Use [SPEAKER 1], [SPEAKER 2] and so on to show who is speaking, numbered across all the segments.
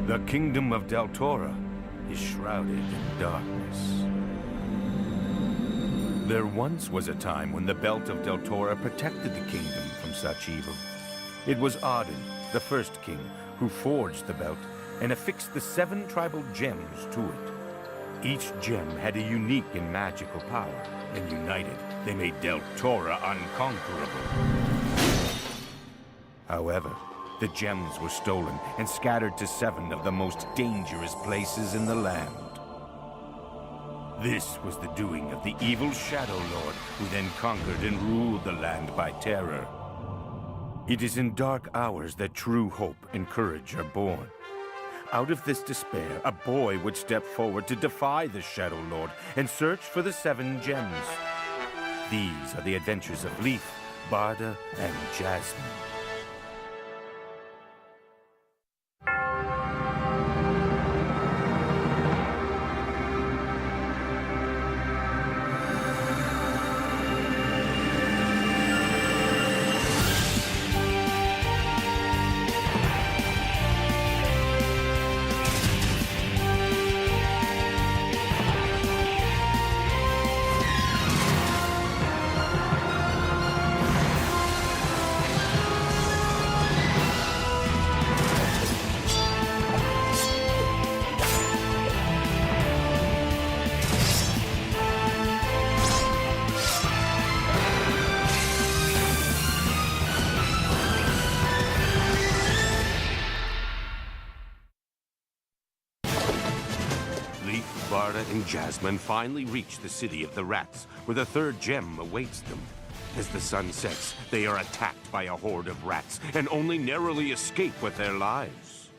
[SPEAKER 1] The kingdom of Deltora is shrouded in darkness. There once was a time when the belt of Deltora protected the kingdom from such evil. It was Arden, the first king, who forged the belt and affixed the 7 tribal gems to it. Each gem had a unique and magical power, and united, they made Deltora unconquerable. However, the gems were stolen and scattered to 7 of the most dangerous places in the land. This was the doing of the evil Shadow Lord, who then conquered and ruled the land by terror. It is in dark hours that true hope and courage are born. Out of this despair, a boy would step forward to defy the Shadow Lord and search for the 7 gems. These are the adventures of Leaf, Barda, and Jasmine. Barda and Jasmine finally reach the city of the rats, where the 3rd gem awaits them. As the sun sets, they are attacked by a horde of rats, and only narrowly escape with their lives.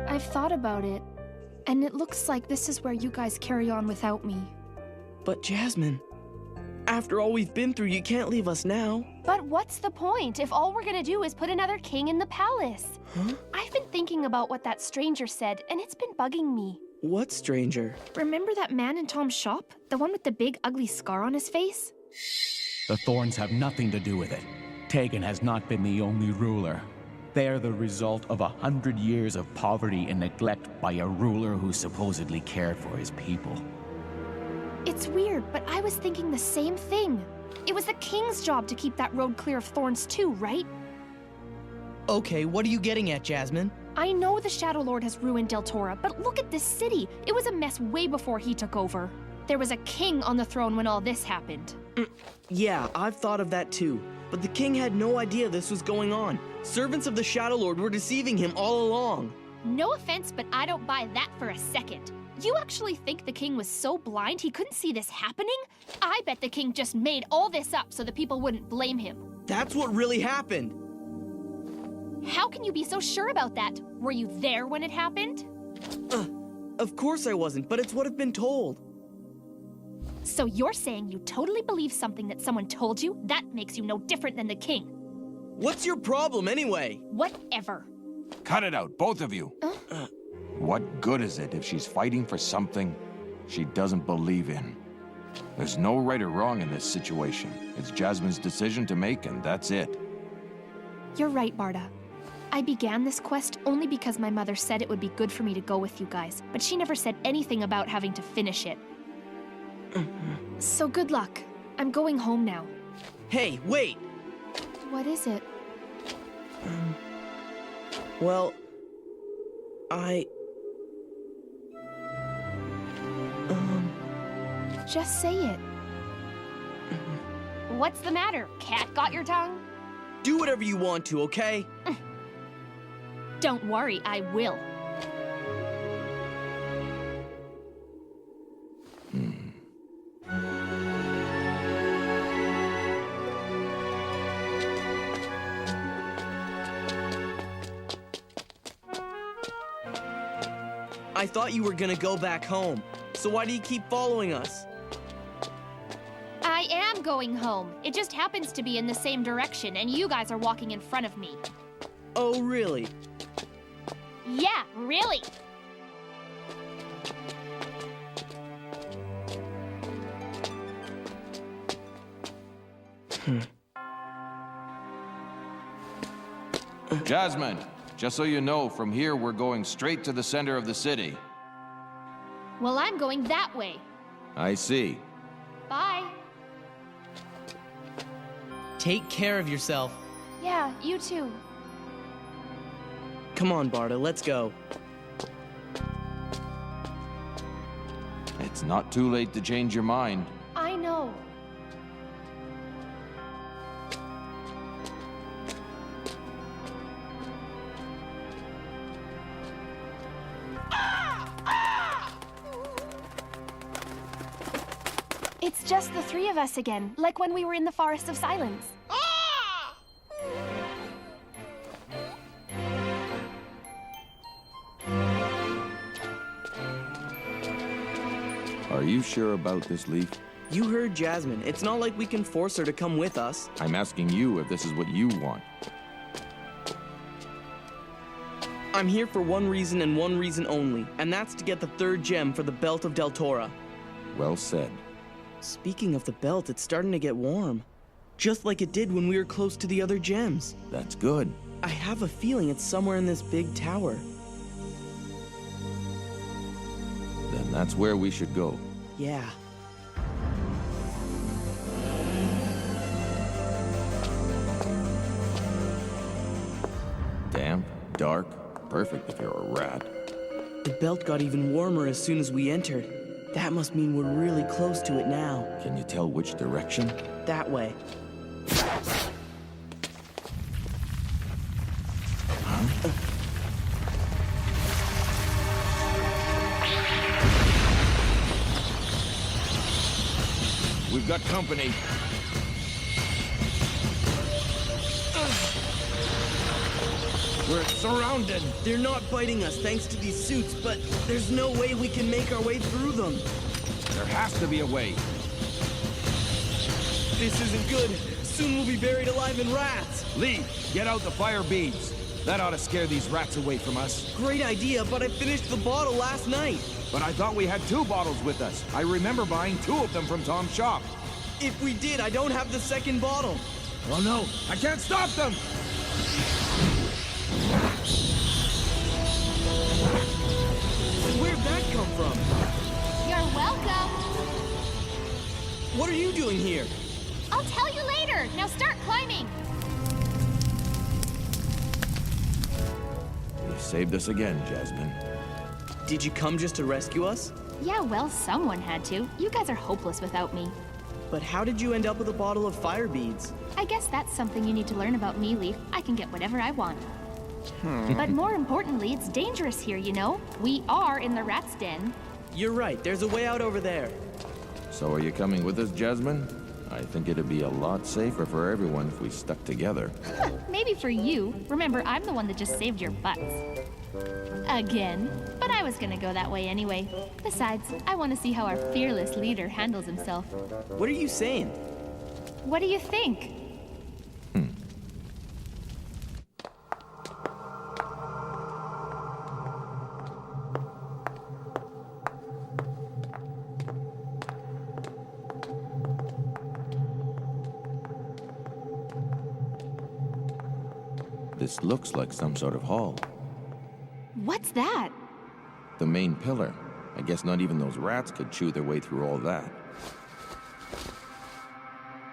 [SPEAKER 2] I've thought about it, and it looks like this is where you guys carry on without me.
[SPEAKER 3] But Jasmine, after all we've been through, you can't leave us now.
[SPEAKER 4] But what's the point if all we're gonna do is put another king in the palace?
[SPEAKER 3] Huh?
[SPEAKER 4] I've been thinking about what that stranger said, and it's been bugging me.
[SPEAKER 3] What stranger?
[SPEAKER 2] Remember that man in Tom's shop? The one with the big, ugly scar on his face?
[SPEAKER 5] The Thorns have nothing to do with it. Tegan has not been the only ruler. They are the result of 100 years of poverty and neglect by a ruler who supposedly cared for his people.
[SPEAKER 2] It's weird, but I was thinking the same thing. It was the king's job to keep that road clear of thorns too, right?
[SPEAKER 3] Okay, what are you getting at, Jasmine?
[SPEAKER 2] I know the Shadow Lord has ruined Deltora, but look at this city. It was a mess way before he took over. There was a king on the throne when all this happened.
[SPEAKER 3] Yeah, I've thought of that too. But the king had no idea this was going on. Servants of the Shadow Lord were deceiving him all along.
[SPEAKER 4] No offense, but I don't buy that for a second. You actually think the king was so blind he couldn't see this happening? I bet the king just made all this up so the people wouldn't blame him.
[SPEAKER 3] That's what really happened.
[SPEAKER 4] How can you be so sure about that? Were you there when it happened?
[SPEAKER 3] Of course I wasn't, but it's what I've been told.
[SPEAKER 4] So you're saying you totally believe something that someone told you? That makes you no different than the king.
[SPEAKER 3] What's your problem anyway?
[SPEAKER 4] Whatever.
[SPEAKER 6] Cut it out, both of you. What good is it if she's fighting for something she doesn't believe in? There's no right or wrong in this situation. It's Jasmine's decision to make, and that's it.
[SPEAKER 2] You're right, Barda. I began this quest only because my mother said it would be good for me to go with you guys, but she never said anything about having to finish it. So good luck. I'm going home now.
[SPEAKER 3] Hey, wait!
[SPEAKER 2] What is it?
[SPEAKER 3] Well,
[SPEAKER 2] Just say it.
[SPEAKER 4] What's the matter? Cat got your tongue?
[SPEAKER 3] Do whatever you want to, okay?
[SPEAKER 4] Don't worry, I will.
[SPEAKER 3] I thought you were gonna go back home. So why do you keep following us?
[SPEAKER 4] I am going home. It just happens to be in the same direction, and you guys are walking in front of me.
[SPEAKER 3] Oh, really?
[SPEAKER 4] Yeah, really.
[SPEAKER 6] Jasmine, just so you know, from here we're going straight to the center of the city.
[SPEAKER 4] Well, I'm going that way.
[SPEAKER 6] I see.
[SPEAKER 4] Bye.
[SPEAKER 3] Take care of yourself.
[SPEAKER 2] Yeah, you too.
[SPEAKER 3] Come on, Barda, let's go.
[SPEAKER 6] It's not too late to change your mind.
[SPEAKER 2] I know. It's just the three of us again, like when we were in the Forest of Silence.
[SPEAKER 6] Are you sure about this, Leaf?
[SPEAKER 3] You heard Jasmine. It's not like we can force her to come with us.
[SPEAKER 6] I'm asking you if this is what you want.
[SPEAKER 3] I'm here for one reason and one reason only, and that's to get the third gem for the Belt of Deltora.
[SPEAKER 6] Well said.
[SPEAKER 3] Speaking of the belt, it's starting to get warm. Just like it did when we were close to the other gems.
[SPEAKER 6] That's good.
[SPEAKER 3] I have a feeling it's somewhere in this big tower.
[SPEAKER 6] Then that's where we should go.
[SPEAKER 3] Yeah.
[SPEAKER 6] Damp, dark, perfect if you're a rat.
[SPEAKER 3] The belt got even warmer as soon as we entered. That must mean we're really close to it now.
[SPEAKER 6] Can you tell which direction?
[SPEAKER 3] That way.
[SPEAKER 6] We've got company. We're surrounded.
[SPEAKER 3] They're not biting us thanks to these suits, but there's no way we can make our way through them.
[SPEAKER 6] There has to be a way.
[SPEAKER 3] This isn't good. Soon we'll be buried alive in rats.
[SPEAKER 6] Lee, get out the fire beads. That ought to scare these rats away from us.
[SPEAKER 3] Great idea, but I finished the bottle last night.
[SPEAKER 6] But I thought we had 2 bottles with us. I remember buying 2 of them from Tom's shop.
[SPEAKER 3] If we did, I don't have the second bottle.
[SPEAKER 6] Oh no, I can't stop them!
[SPEAKER 3] Where'd that come from?
[SPEAKER 4] You're welcome.
[SPEAKER 3] What are you doing here?
[SPEAKER 4] I'll tell you later. Now start climbing.
[SPEAKER 6] You saved us again, Jasmine.
[SPEAKER 3] Did you come just to rescue us?
[SPEAKER 4] Yeah, well, someone had to. You guys are hopeless without me.
[SPEAKER 3] But how did you end up with a bottle of fire beads?
[SPEAKER 4] I guess that's something you need to learn about me, Leaf. I can get whatever I want. But more importantly, it's dangerous here, you know? We are in the rat's den.
[SPEAKER 3] You're right, there's a way out over there.
[SPEAKER 6] So are you coming with us, Jasmine? I think it'd be a lot safer for everyone if we stuck together.
[SPEAKER 4] Maybe for you. Remember, I'm the one that just saved your butts. Again. But I was gonna go that way anyway. Besides, I want to see how our fearless leader handles himself.
[SPEAKER 3] What are you saying?
[SPEAKER 4] What do you think?
[SPEAKER 6] This looks like some sort of hall.
[SPEAKER 4] What's that?
[SPEAKER 6] The main pillar. I guess not even those rats could chew their way through all that.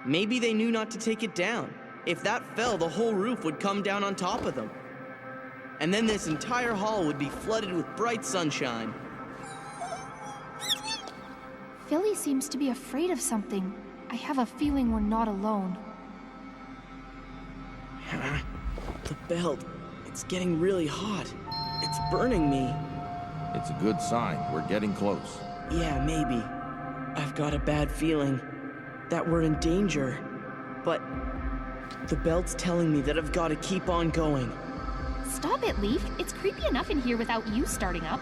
[SPEAKER 3] Maybe they knew not to take it down. If that fell, the whole roof would come down on top of them. And then this entire hall would be flooded with bright sunshine.
[SPEAKER 2] Philly seems to be afraid of something. I have a feeling we're not alone.
[SPEAKER 3] The belt, it's getting really hot. It's burning me.
[SPEAKER 6] It's a good sign. We're getting close.
[SPEAKER 3] Yeah, maybe. I've got a bad feeling that we're in danger. But the belt's telling me that I've got to keep on going.
[SPEAKER 4] Stop it, Leaf. It's creepy enough in here without you starting up.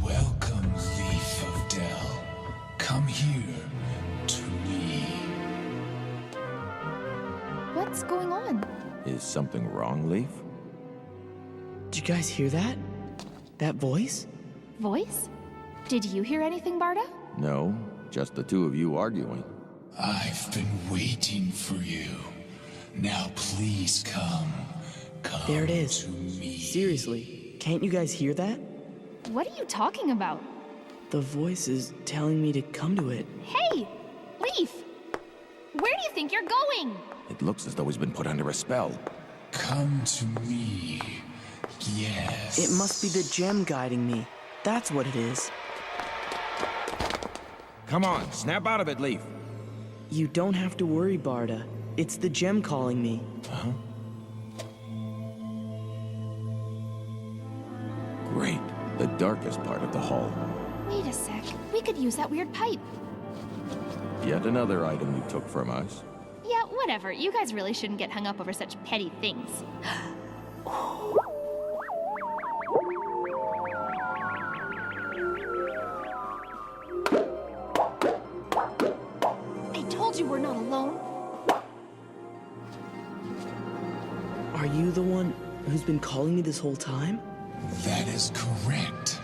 [SPEAKER 7] Welcome, Leaf of Del. Come here to me.
[SPEAKER 2] What's going on?
[SPEAKER 6] Is something wrong, Leaf?
[SPEAKER 3] Did you guys hear that? That voice?
[SPEAKER 2] Voice? Did you hear anything, Barda?
[SPEAKER 6] No, just the two of you arguing.
[SPEAKER 7] I've been waiting for you. Now please come. Come
[SPEAKER 3] There it is.
[SPEAKER 7] to me.
[SPEAKER 3] Seriously, can't you guys hear that?
[SPEAKER 2] What are you talking about?
[SPEAKER 3] The voice is telling me to come to it.
[SPEAKER 2] Hey! Leaf! Where do you think you're going?
[SPEAKER 6] It looks as though he's been put under a spell.
[SPEAKER 7] Come to me. Yes.
[SPEAKER 3] It must be the gem guiding me. That's what it is.
[SPEAKER 6] Come on, snap out of it, Leaf.
[SPEAKER 3] You don't have to worry, Barda. It's the gem calling me.
[SPEAKER 6] Great. The darkest part of the hall.
[SPEAKER 2] Wait a sec. We could use that weird pipe.
[SPEAKER 6] Yet another item you took from us.
[SPEAKER 2] Yeah, whatever. You guys really shouldn't get hung up over such petty things. I told you we're not alone.
[SPEAKER 3] Are you the one who's been calling me this whole time?
[SPEAKER 7] That is correct.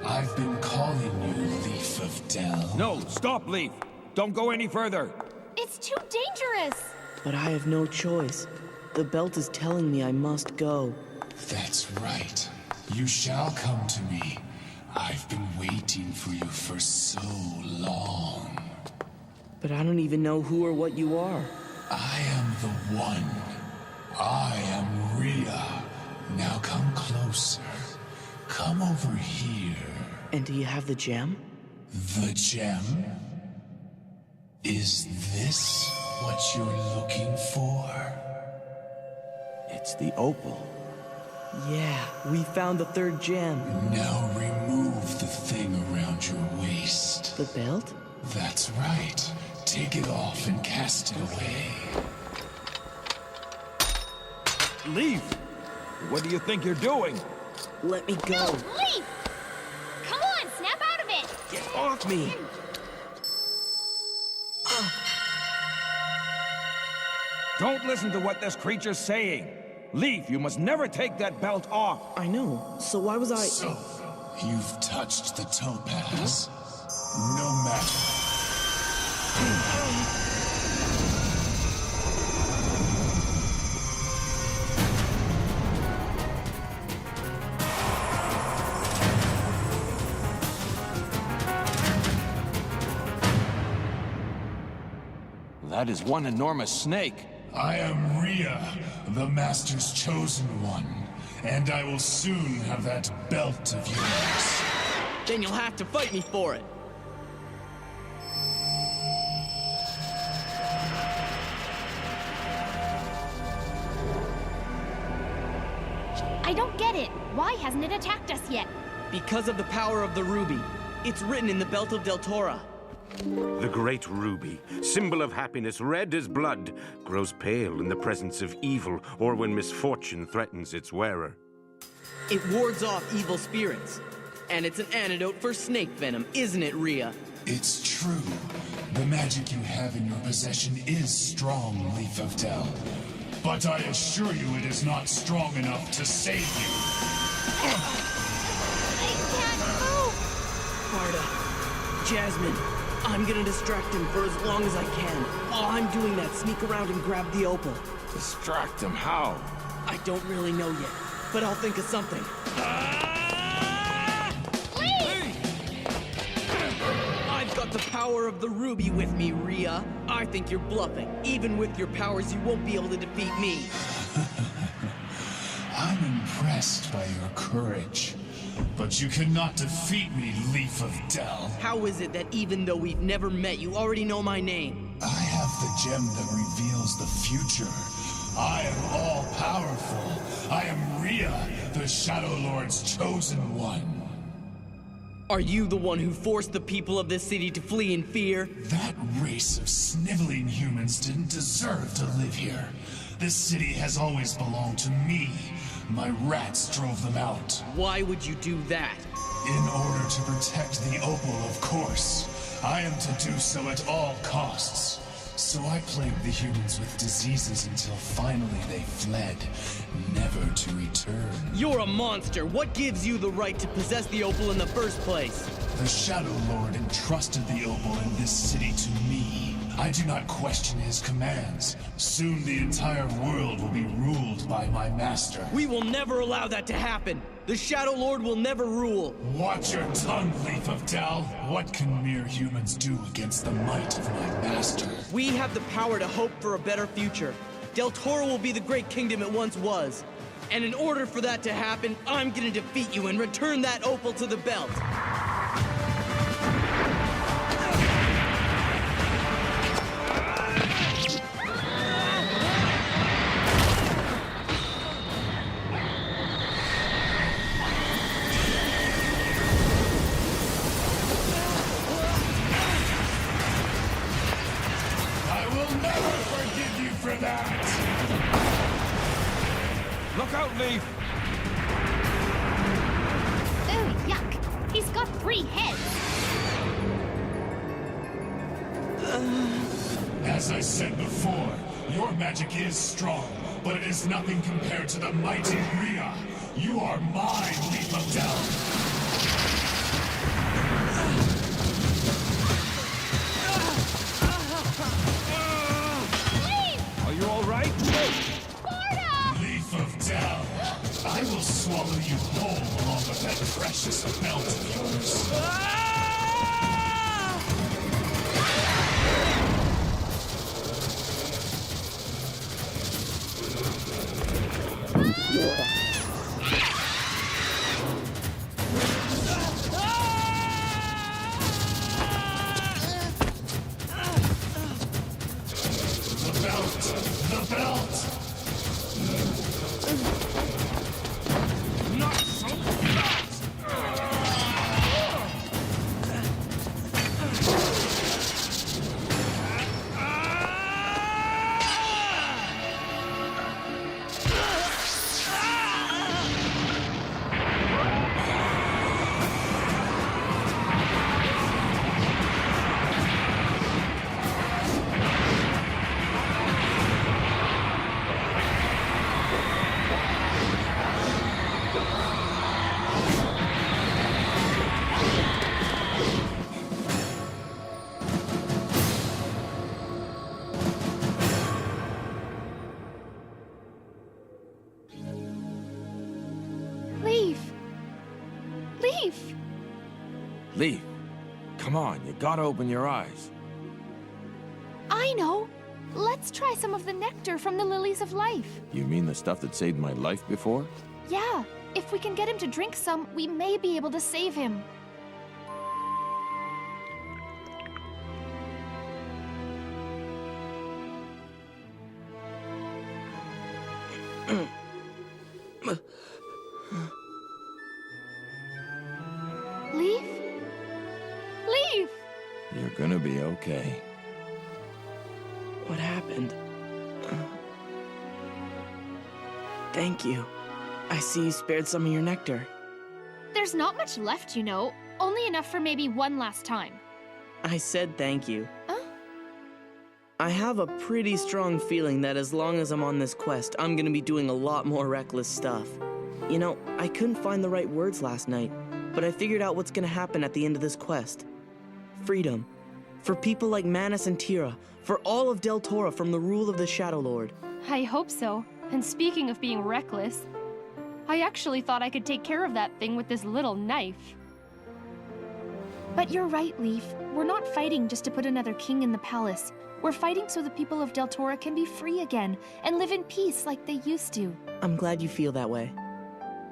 [SPEAKER 7] I've been calling you Leaf of Del.
[SPEAKER 6] No, stop, Leaf! Don't go any further!
[SPEAKER 2] It's too dangerous.
[SPEAKER 3] But I have no choice. The belt is telling me I must go.
[SPEAKER 7] That's right. You shall come to me. I've been waiting for you for so long.
[SPEAKER 3] But I don't even know who or what you are.
[SPEAKER 7] I am the one. I am Rhea. Now come closer. Come over here.
[SPEAKER 3] And do you have the gem?
[SPEAKER 7] The gem? Is this what you're looking for?
[SPEAKER 6] It's the opal.
[SPEAKER 3] Yeah, we found the third gem.
[SPEAKER 7] Now remove the thing around your waist.
[SPEAKER 3] The belt?
[SPEAKER 7] That's right. Take it off and cast it away.
[SPEAKER 6] Leaf! What do you think you're doing?
[SPEAKER 3] Let me go.
[SPEAKER 2] Leaf! Come on, snap out of it!
[SPEAKER 3] Get off me!
[SPEAKER 6] Don't listen to what this creature's saying. Leaf, you must never take that belt off.
[SPEAKER 3] I know. So why was I...
[SPEAKER 7] So, you've touched the topaz. No matter.
[SPEAKER 6] That is one enormous snake.
[SPEAKER 7] I am Rhea, the Master's chosen one, and I will soon have that belt of yours.
[SPEAKER 3] Then you'll have to fight me for it.
[SPEAKER 2] I don't get it. Why hasn't it attacked us yet?
[SPEAKER 3] Because of the power of the ruby. It's written in the belt of Deltora.
[SPEAKER 1] The great ruby, symbol of happiness, red as blood, grows pale in the presence of evil or when misfortune threatens its wearer.
[SPEAKER 3] It wards off evil spirits. And it's an antidote for snake venom, isn't it, Rhea?
[SPEAKER 7] It's true. The magic you have in your possession is strong, Leaf of Del. But I assure you it is not strong enough to save you.
[SPEAKER 2] I can't move!
[SPEAKER 3] Barda, Jasmine, I'm gonna distract him for as long as I can. While I'm doing that, sneak around and grab the opal.
[SPEAKER 6] Distract him, how?
[SPEAKER 3] I don't really know yet, but I'll think of something. I've got the power of the ruby with me, Rhea. I think you're bluffing. Even with your powers, you won't be able to defeat me.
[SPEAKER 7] I'm impressed by your courage. But you cannot defeat me, Leaf of Del.
[SPEAKER 3] How is it that even though we've never met, you already know my name?
[SPEAKER 7] I have the gem that reveals the future. I am all-powerful. I am Rhea, the Shadow Lord's chosen one.
[SPEAKER 3] Are you the one who forced the people of this city to flee in fear?
[SPEAKER 7] That race of sniveling humans didn't deserve to live here. This city has always belonged to me. My rats drove them out.
[SPEAKER 3] Why would you do that?
[SPEAKER 7] In order to protect the opal, of course. I am to do so at all costs. So I plagued the humans with diseases until finally they fled, never to return.
[SPEAKER 3] You're a monster. What gives you the right to possess the opal in the first place?
[SPEAKER 7] The Shadow Lord entrusted the opal in this city to me. I do not question his commands. Soon the entire world will be ruled by my master.
[SPEAKER 3] We will never allow that to happen. The Shadow Lord will never rule.
[SPEAKER 7] Watch your tongue, Leaf of Del. What can mere humans do against the might of my master?
[SPEAKER 3] We have the power to hope for a better future. Deltora will be the great kingdom it once was. And in order for that to happen, I'm gonna defeat you and return that opal to the belt.
[SPEAKER 7] For that!
[SPEAKER 6] Look out, Leaf!
[SPEAKER 4] Oh, yuck! He's got 3 heads!
[SPEAKER 7] As I said before, your magic is strong, but it is nothing compared to the mighty Rhea. You are mine, Leaf of Del.
[SPEAKER 6] Are you all right?
[SPEAKER 7] Leaf of Del, I will swallow you whole along with that precious belt of yours. The belt!
[SPEAKER 6] Not so fast! Leaf, come on, you gotta open your eyes.
[SPEAKER 2] I know. Let's try some of the nectar from the lilies of life.
[SPEAKER 6] You mean the stuff that saved my life before?
[SPEAKER 2] Yeah, if we can get him to drink some, we may be able to save him. Leaf? Leaf!
[SPEAKER 6] You're gonna be okay.
[SPEAKER 3] What happened? Thank you. I see you spared some of your nectar.
[SPEAKER 2] There's not much left, you know. Only enough for maybe one last time.
[SPEAKER 3] I said thank you.
[SPEAKER 2] Huh?
[SPEAKER 3] I have a pretty strong feeling that as long as I'm on this quest, I'm gonna be doing a lot more reckless stuff. You know, I couldn't find the right words last night, but I figured out what's gonna happen at the end of this quest. Freedom. For people like Manus and Tira. For all of Deltora from the rule of the Shadow Lord.
[SPEAKER 2] I hope so. And speaking of being reckless, I actually thought I could take care of that thing with this little knife. But you're right, Leaf. We're not fighting just to put another king in the palace. We're fighting so the people of Deltora can be free again and live in peace like they used to.
[SPEAKER 3] I'm glad you feel that way.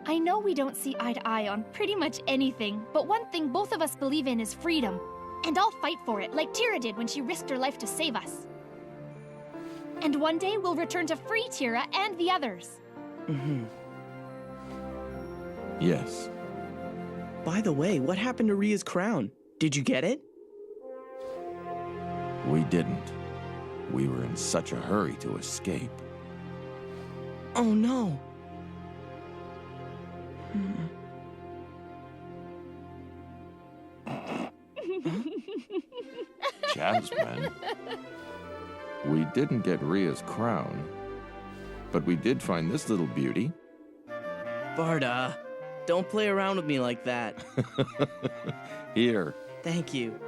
[SPEAKER 2] I know we don't see eye to eye on pretty much anything, but one thing both of us believe in is freedom. And I'll fight for it, like Tira did when she risked her life to save us. And one day we'll return to free Tira and the others.
[SPEAKER 6] Yes.
[SPEAKER 3] By the way, what happened to Rhea's crown? Did you get it?
[SPEAKER 6] We didn't. We were in such a hurry to escape.
[SPEAKER 3] Oh no.
[SPEAKER 6] Jasmine. We didn't get Rhea's crown, but we did find this little beauty.
[SPEAKER 3] Barda, don't play around with me like that.
[SPEAKER 6] Here.
[SPEAKER 3] Thank you.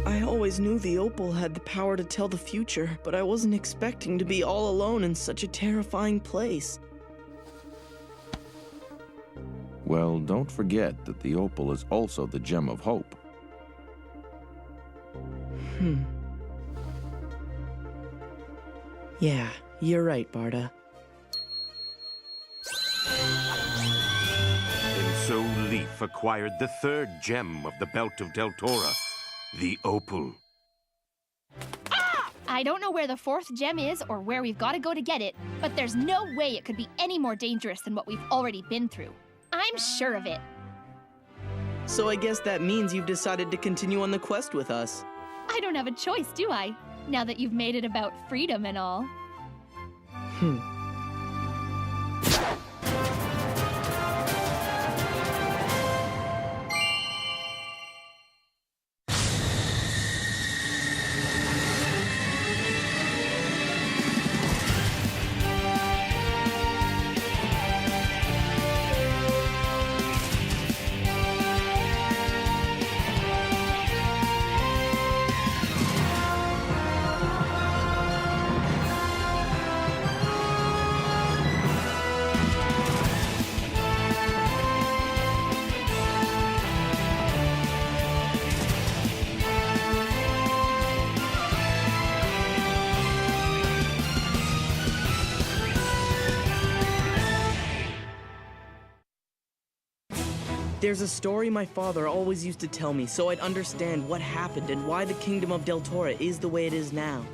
[SPEAKER 3] I always knew the opal had the power to tell the future, but I wasn't expecting to be all alone in such a terrifying place.
[SPEAKER 6] Well, don't forget that the opal is also the gem of hope.
[SPEAKER 3] Yeah, you're right, Barda.
[SPEAKER 1] And so Leaf acquired the third gem of the Belt of Deltora, the opal.
[SPEAKER 2] I don't know where the fourth gem is or where we've got to go to get it, but there's no way it could be any more dangerous than what we've already been through. I'm sure of it.
[SPEAKER 3] So I guess that means you've decided to continue on the quest with us.
[SPEAKER 2] I don't have a choice, do I? Now that you've made it about freedom and all.
[SPEAKER 3] There's a story my father always used to tell me so I'd understand what happened and why the kingdom of Deltora is the way it is now.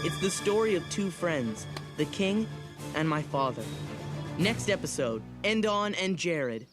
[SPEAKER 3] It's the story of two friends, the king and my father. Next episode, Endon and Jared.